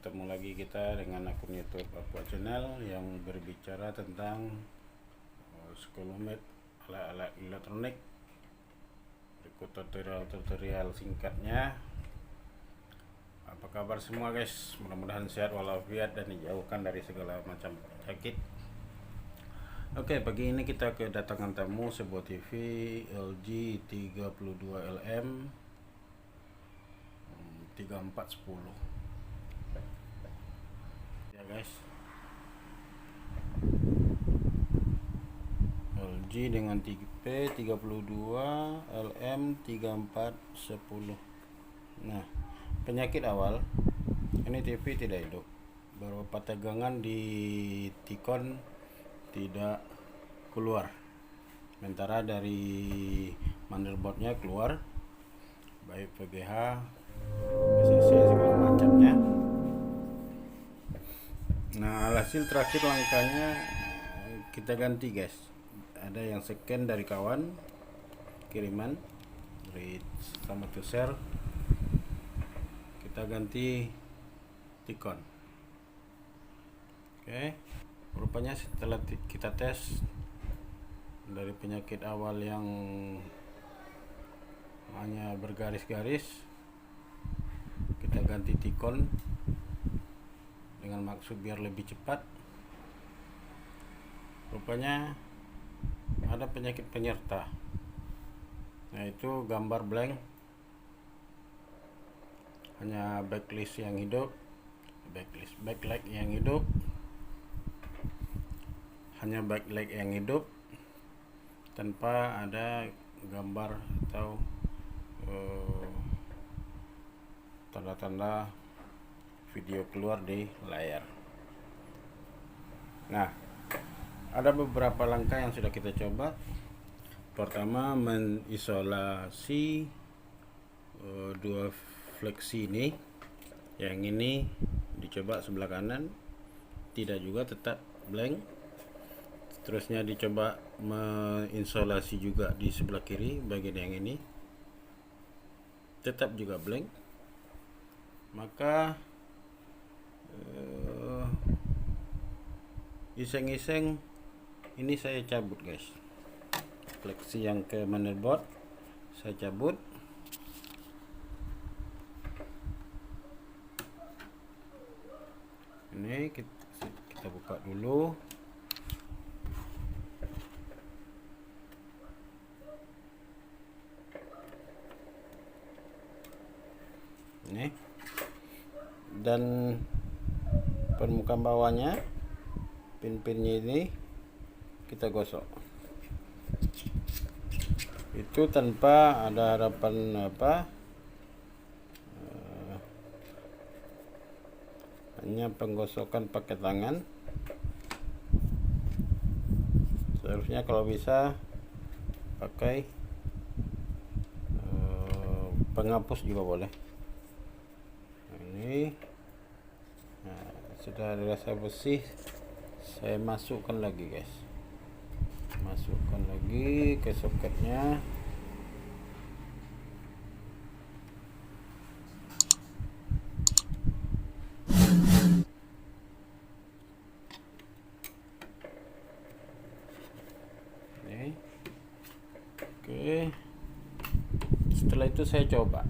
Ketemu lagi kita dengan akun YouTube Papua Channel yang berbicara tentang skolomet alat-alat elektronik. Berikut tutorial singkatnya. Apa kabar semua guys? Mudah-mudahan sehat walafiat dan dijauhkan dari segala macam penyakit. Oke, pagi ini kita kedatangan tamu sebuah TV LG 32LM 3410 ya guys. LG dengan tipe 32 LM 3410. Nah, penyakit awal ini TV tidak hidup. Beberapa tegangan di Tikon tidak keluar, sementara dari motherboardnya keluar, baik VGA, PCC segala macamnya. Nah, alhasil terakhir langkahnya kita ganti guys. Ada yang scan dari kawan kiriman dari sama to share, kita ganti Tikon. Oke, rupanya setelah kita tes dari penyakit awal yang hanya bergaris-garis, kita ganti Tikon dengan maksud biar lebih cepat. Rupanya ada penyakit penyerta, yaitu gambar blank, hanya backlight yang hidup, hanya backlight yang hidup tanpa ada gambar atau tanda-tanda video keluar di layar. Nah, ada beberapa langkah yang sudah kita coba. Pertama, mengisolasi dua fleksi ini. Yang ini dicoba sebelah kanan, tidak juga, tetap blank. Terusnya dicoba mengisolasi juga di sebelah kiri, bagian yang ini tetap juga blank. Maka iseng-iseng ini saya cabut guys, fleksi yang ke motherboard saya cabut. Ini kita buka dulu. Ini dan permukaan bawahnya, pin-pinnya ini kita gosok. Itu tanpa ada harapan hanya penggosokan pakai tangan. Seharusnya kalau bisa pakai penghapus juga boleh. Ini sudah dirasa bersih, saya masukkan lagi guys, masukkan lagi ke soketnya. Ini oke, setelah itu saya coba.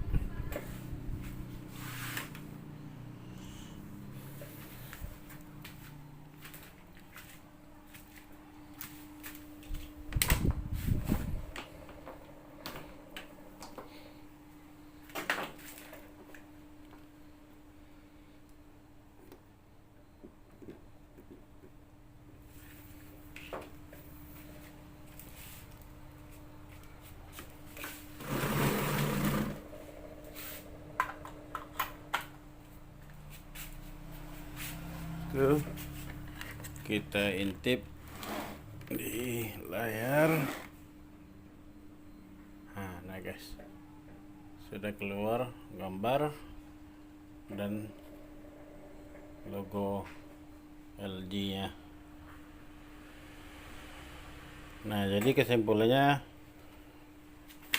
Tuh, kita intip di layar. Nah guys, sudah keluar gambar dan logo LG nya. Nah, jadi kesimpulannya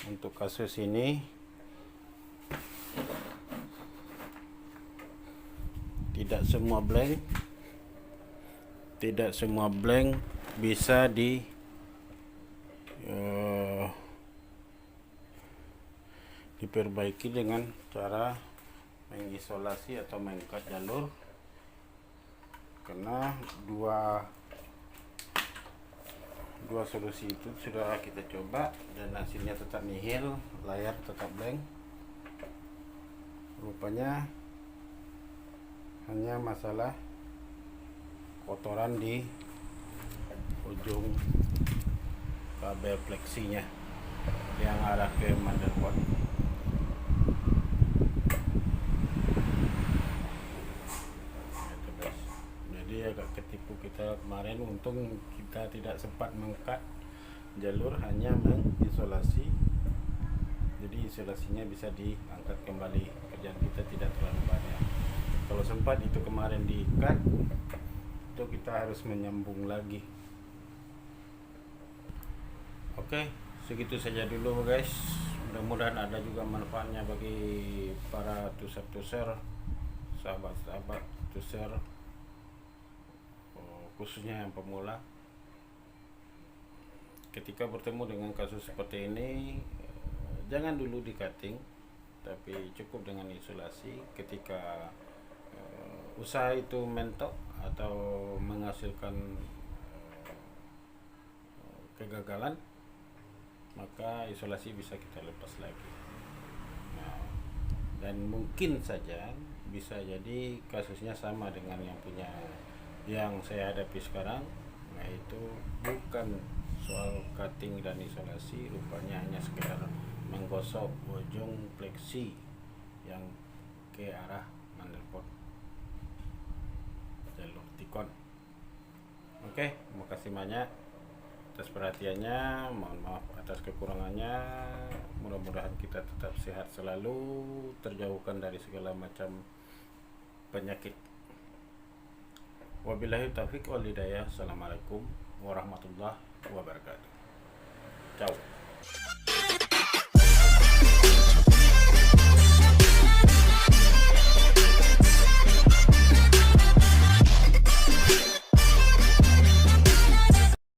untuk kasus ini tidak semua blank bisa diperbaiki dengan cara mengisolasi atau mengkat jalur, karena dua solusi itu sudah kita coba dan hasilnya tetap nihil, layar tetap blank. Rupanya hanya masalah kotoran di ujung kabel fleksinya yang arah ke motherboard. Jadi agak ketipu kita kemarin, untung kita tidak sempat mengkat jalur, hanya mengisolasi. Jadi isolasinya bisa diangkat kembali, kerjaan kita tidak terlalu banyak. Kalau sempat itu kemarin di-cut, itu kita harus menyambung lagi. Oke, segitu saja dulu guys. Mudah-mudahan ada juga manfaatnya bagi para tuser, sahabat-sahabat tuser, khususnya yang pemula. Ketika bertemu dengan kasus seperti ini, jangan dulu di cutting, tapi cukup dengan isolasi. Ketika usaha itu mentok atau menghasilkan kegagalan, maka isolasi bisa kita lepas lagi. Nah, dan mungkin saja bisa jadi kasusnya sama dengan yang saya hadapi sekarang, yaitu bukan soal cutting dan isolasi, rupanya hanya sekedar menggosok ujung fleksi yang ke arah motherboard jalur Ticon. Oke, terima kasih banyak atas perhatiannya, mohon maaf atas kekurangannya. Mudah-mudahan kita tetap sehat selalu, terjauhkan dari segala macam penyakit. Wabillahi taufiq wal hidayah. Assalamualaikum warahmatullahi wabarakatuh. Ciao.